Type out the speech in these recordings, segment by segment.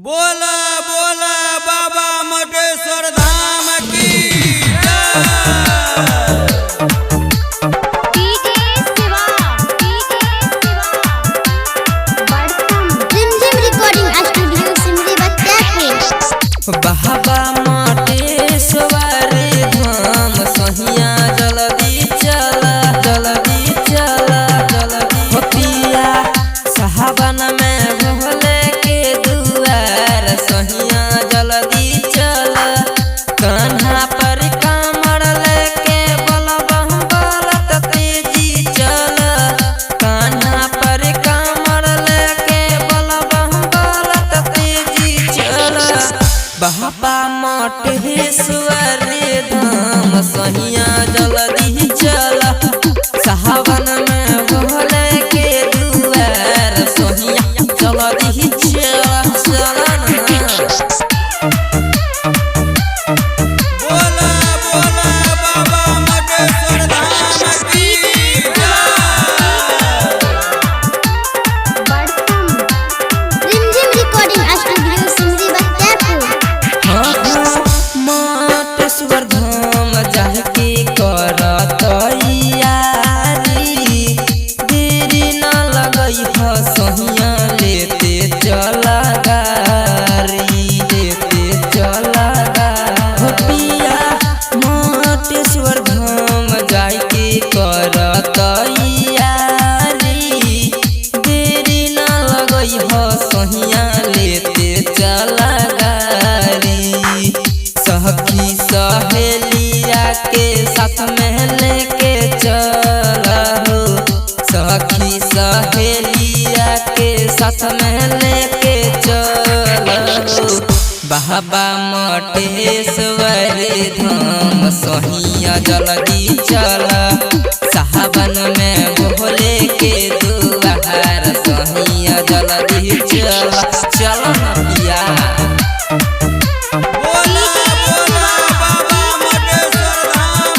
बोला बोला बाबा मटेश्वर धाम की बाबा मटेश्वर धाम सहिया जल्दी चला जल्दी चला जल्दी पिया सावन में भोले के दुआर सहिया जल्दी चला कान्हा पर कमर लेके बलबम बलत तेजी चला कान्हा पर कमर लेके बलबम बलत तेजी चला बाबा मटेश्वर धाम सहिया जल्दी चला सावन में भोले के दुआर सहिया जल्दी चला चला बोला बोला बाबा मटेश्वर धाम की मटेश्वर धाम जाके करत यारी देरी न लगई ह सहिया लेते चला गारी लेते चला पिया मटेश्वर धाम जाके करत यारी देरी न लगई ह सहिया लेते चला गारी सखी सहेलिया के साथ में लेके चला हो सखी सहेलिया के साथ में लेके चला हो बाबा मटेश्वर धाम सहिया जल्दी चला सावन में भोले के दुआर सहिया जल्दी चला चला पिया बोला बोला बाबा मटेश्वर धाम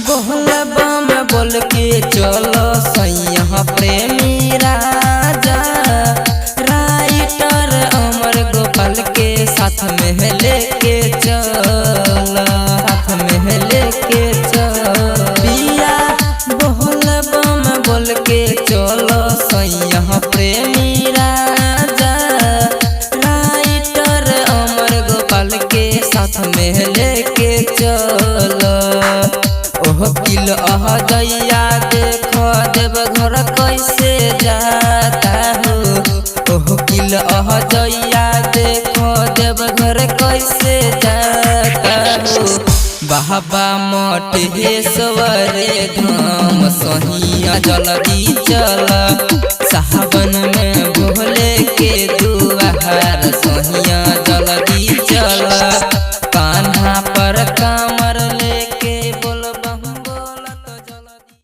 बोल बम बोल के चलो सैया प्रेमी राजा राइटर अमर गोपाल के साथ में लेके चला साथ में लेके चल पिया बोल बम बोल के चलो सैया प्रेमी राजा राइटर अमर गोपाल के साथ में लेके चलो ओह किल अह दैया देखो देव घर कैसे जाता हो ओह किल अह दैया देखो देव घर कैसे जाता हो बाबा मटेश्वर धाम सहिया जल्दी चला सावन में